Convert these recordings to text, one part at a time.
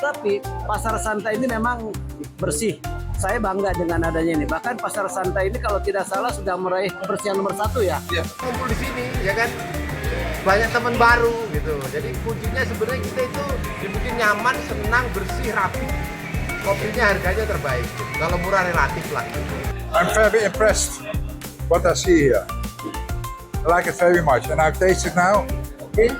Tapi pasar santai ini memang bersih. Saya bangga dengan adanya ini. Bahkan pasar santai ini kalau tidak salah sudah meraih kebersihan nomor 1 ya. Iya, kumpul di sini, ya kan? Banyak teman baru gitu. Jadi kuncinya sebenarnya kita itu dibikin nyaman, senang, bersih, rapi. Kopinya harganya terbaik. Kalau murah relatif lah. I'm very impressed what I see here. I like it very much, and I've tasted now. Oke.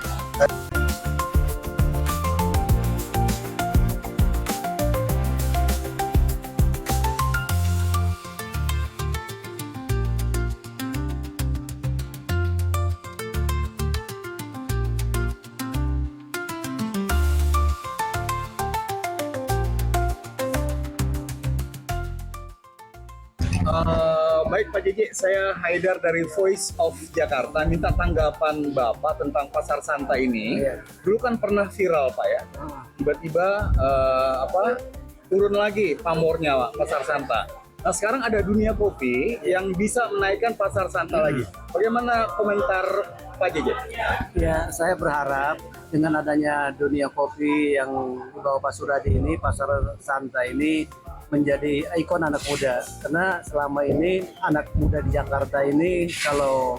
Baik Pak JJ, saya Haidar dari Voice of Jakarta. Minta tanggapan Bapak tentang pasar santai ini. Iya. Dulu kan pernah viral Pak ya. Tiba-tiba turun lagi pamornya Pak, pasar santa. Nah sekarang ada dunia kopi yang bisa menaikkan pasar santa lagi. Bagaimana komentar Pak JJ? Ya, saya berharap dengan adanya dunia kopi yang dibawa Pak Suradi ini, pasar santai ini menjadi ikon anak muda. Karena selama ini anak muda di Jakarta ini kalau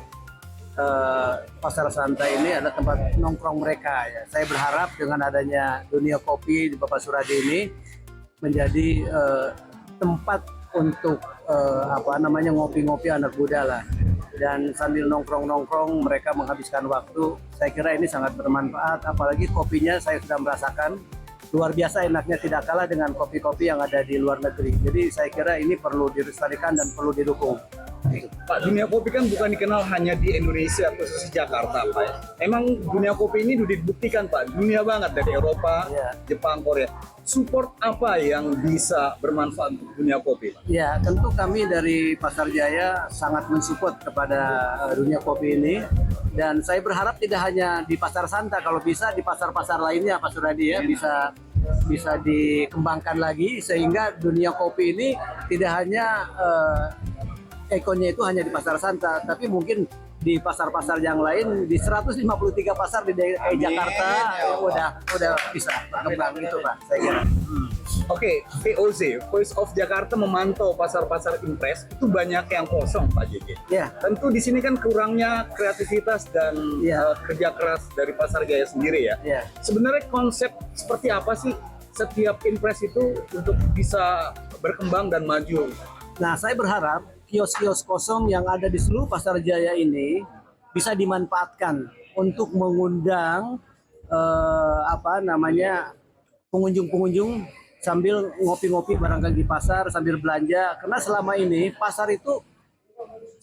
pasar santai ini adalah tempat nongkrong mereka ya. Saya berharap dengan adanya dunia kopi di Bapak Suradi ini menjadi tempat untuk ngopi-ngopi anak muda lah. Dan sambil nongkrong-nongkrong mereka menghabiskan waktu. Saya kira ini sangat bermanfaat, apalagi kopinya saya sudah merasakan luar biasa enaknya, tidak kalah dengan kopi-kopi yang ada di luar negeri. Jadi saya kira ini perlu dilestarikan dan perlu didukung. Pak, dunia kopi kan bukan dikenal hanya di Indonesia atau di Jakarta Pak. Emang dunia kopi ini sudah dibuktikan Pak, dunia banget dari Eropa, Ya. Jepang, Korea. Support apa yang bisa bermanfaat untuk dunia kopi Pak? Ya, tentu kami dari Pasar Jaya sangat mensupport kepada dunia kopi ini. Dan saya berharap tidak hanya di Pasar Santa, kalau bisa di pasar-pasar lainnya Pak Suradi ya, bisa dikembangkan lagi sehingga dunia kopi ini tidak hanya ikonnya itu hanya di Pasar Santa, tapi mungkin di pasar-pasar yang lain, di 153 pasar di DKI Jakarta udah bisa berkembang itu Pak, saya kira. Oke, VOC, Voice of Jakarta memantau pasar-pasar impres itu banyak yang kosong Pak JJ. Ya. Tentu di sini kan kurangnya kreativitas dan Ya. kerja keras dari Pasar Jaya sendiri ya. Ya. Sebenarnya konsep seperti apa sih setiap impres itu untuk bisa berkembang dan maju? Nah, saya berharap kios-kios kosong yang ada di seluruh Pasar Jaya ini bisa dimanfaatkan untuk mengundang pengunjung-pengunjung sambil ngopi-ngopi barangkali di pasar sambil belanja. Karena selama ini pasar itu,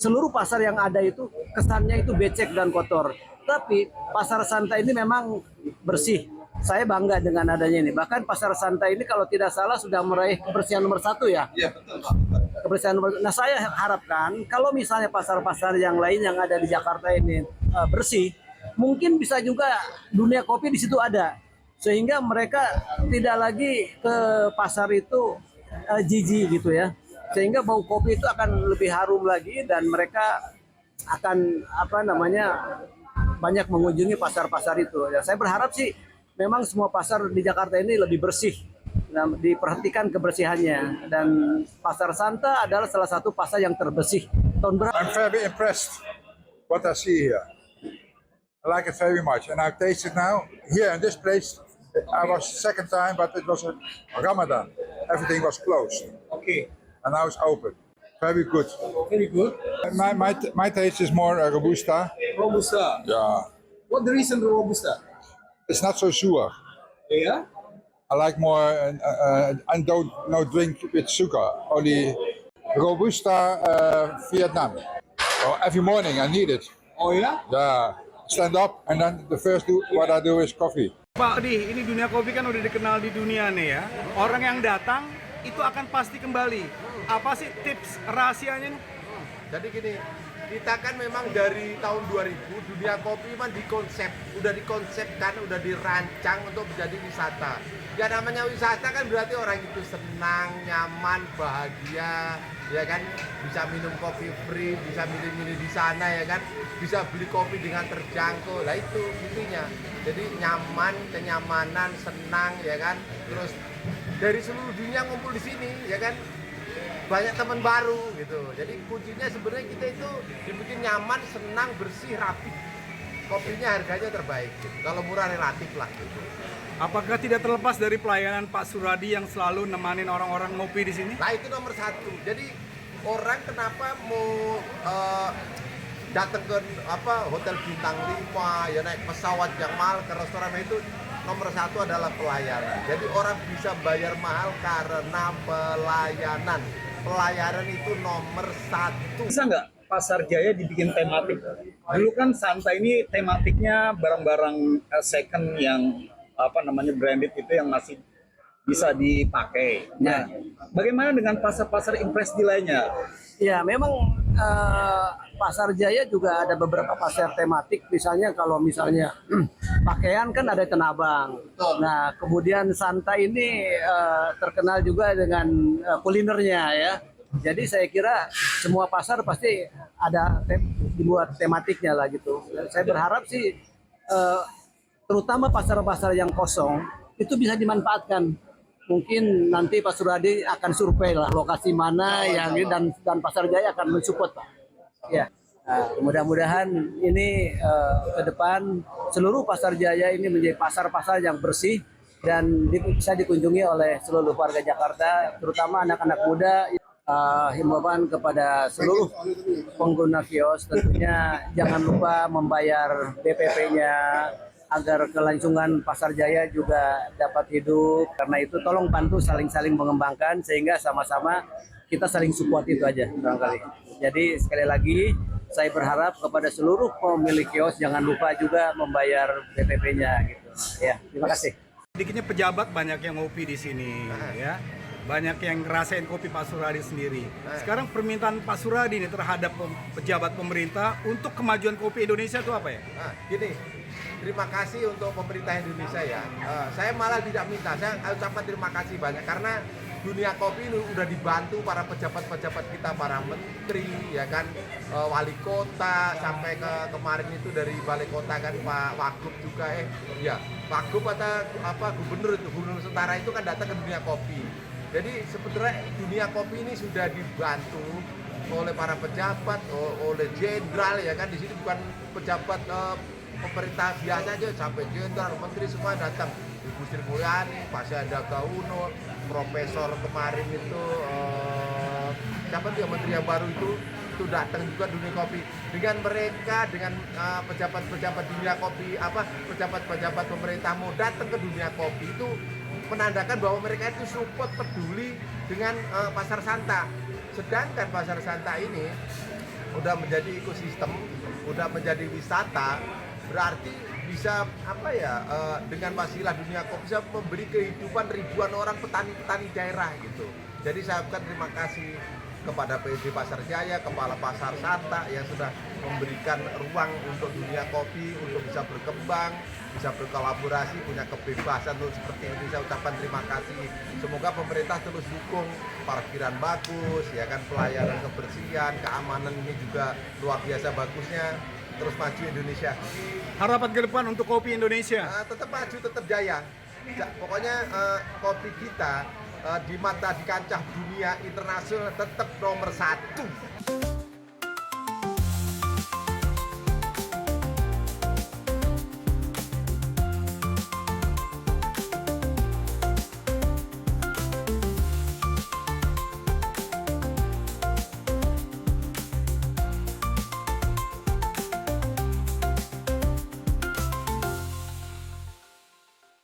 seluruh pasar yang ada itu kesannya itu becek dan kotor. Tapi pasar santai ini memang bersih. Saya bangga dengan adanya ini. Bahkan pasar santai ini kalau tidak salah sudah meraih kebersihan nomor 1 ya. Iya, betul. Kebersihan nomor. Nah, saya harapkan kalau misalnya pasar-pasar yang lain yang ada di Jakarta ini bersih, mungkin bisa juga dunia kopi di situ ada, sehingga mereka tidak lagi ke pasar itu jijik gitu ya, sehingga bau kopi itu akan lebih harum lagi dan mereka akan banyak mengunjungi pasar-pasar itu ya. Saya berharap sih memang semua pasar di Jakarta ini lebih bersih. Nah, diperhatikan kebersihannya, dan Pasar Santa adalah salah satu pasar yang terbersih. I'm very impressed what I see here. I like it very much, and I've tasted now here in this place. I was second time, but it was a Ramadan. Everything was closed, Oke, and now it's open. Very good. very good. My taste is more Robusta. Robusta. Yeah, What the reason Robusta? it's not so sour. Yeah. I like more and don't no drink with sugar. Only Robusta Vietnam. Oh, every morning I need it. Oh ya? Yeah, stand up and then the first what I do is coffee. Pak Di, ini dunia kopi kan udah dikenal di dunia nih ya. Orang yang datang itu akan pasti kembali. Apa sih tips rahasianya nih? Jadi gini, kita kan memang dari tahun 2000 dunia kopi memang udah dikonsepkan, udah dirancang untuk menjadi wisata. Ya namanya wisata kan berarti orang itu senang, nyaman, bahagia, ya kan, bisa minum kopi free, bisa milih-milih di sana, ya kan, bisa beli kopi dengan terjangkau. Lah itu intinya. Jadi nyaman, kenyamanan, senang, ya kan. Terus dari seluruh dunia ngumpul di sini, ya kan. Banyak teman baru gitu. Jadi kuncinya sebenarnya kita itu dibikin nyaman, senang, bersih, rapi. Kopinya harganya terbaik gitu. Kalau murah relatif lah gitu. Apakah tidak terlepas dari pelayanan Pak Suradi yang selalu nemanin orang-orang ngopi di sini? Nah itu nomor satu. Jadi orang kenapa mau datang ke hotel bintang 5, ya naik pesawat yang mahal ke restoran itu, nomor satu adalah pelayanan. Jadi orang bisa bayar mahal karena pelayanan. Pelayanan itu nomor satu. Bisa nggak Pasar Jaya dibikin tematik? Dulu kan Santa ini tematiknya barang-barang second yang branded itu yang masih bisa dipakai. Nah, bagaimana dengan pasar-pasar impress di lainnya? Ya, memang Pasar Jaya juga ada beberapa pasar tematik. Misalnya kalau pakaian kan ada Tanah Abang. Nah, kemudian Santa ini terkenal juga dengan kulinernya ya. Jadi saya kira semua pasar pasti ada dibuat tematiknya lah gitu. Saya berharap sih terutama pasar-pasar yang kosong itu bisa dimanfaatkan. Mungkin nanti Pak Suradi akan survei lah lokasi mana yang dan Pasar Jaya akan mensupport Pak. Ya, nah, mudah-mudahan ini ke depan seluruh Pasar Jaya ini menjadi pasar-pasar yang bersih dan bisa dikunjungi oleh seluruh warga Jakarta, terutama anak-anak muda. Himbauan kepada seluruh pengguna kios tentunya jangan lupa membayar BPP-nya agar kelangsungan Pasar Jaya juga dapat hidup. Karena itu tolong bantu saling-saling mengembangkan sehingga sama-sama kita saling support itu aja barangkali. Jadi sekali lagi saya berharap kepada seluruh pemilik kios jangan lupa juga membayar BPP-nya gitu. Ya, terima kasih. Sedikitnya pejabat banyak yang ngopi di sini, ya. Banyak yang ngerasain kopi Pak Suradi sendiri. Sekarang permintaan Pak Suradi ini terhadap pejabat pemerintah untuk kemajuan kopi Indonesia itu apa ya? Nah, gini, terima kasih untuk pemerintah Indonesia ya. Saya malah tidak minta, saya ucapkan terima kasih banyak karena dunia kopi ini udah dibantu para pejabat-pejabat kita, para menteri, ya kan, wali kota, sampai ke kemarin itu dari balai kota kan Pak Wagub juga, Wagub atau gubernur Nusantara itu kan datang ke dunia kopi. Jadi sebetulnya dunia kopi ini sudah dibantu oleh para pejabat, oleh jenderal, ya kan. Di sini bukan pejabat pemerintah biasa aja, sampai jenderal, menteri semua datang. Ibu Sri Mulyani, Pak Sandiaga Uno, Profesor kemarin itu siapa tuh yang menteri yang baru itu datang juga dunia kopi. Dengan mereka, dengan pejabat-pejabat dunia kopi, pejabat-pejabat pemerintah mau datang ke dunia kopi itu menandakan bahwa mereka itu support, peduli dengan Pasar Santa. Sedangkan Pasar Santa ini udah menjadi ekosistem, udah menjadi wisata, berarti bisa dengan wasilah dunia kopi bisa memberi kehidupan ribuan orang petani-petani daerah gitu. Jadi saya ucapkan terima kasih kepada PJ Pasar Jaya, Kepala Pasar Santa yang sudah memberikan ruang untuk dunia kopi untuk bisa berkembang, bisa berkolaborasi, punya kebebasan untuk seperti ini. Saya ucapkan terima kasih. Semoga pemerintah terus dukung parkiran bagus, ya kan, pelayanan kebersihan, keamanan ini juga luar biasa bagusnya. Terus maju Indonesia. Harapan ke depan untuk kopi Indonesia? Tetap maju, tetap jaya. Pokoknya kopi kita di kancah dunia internasional tetap nomor 1.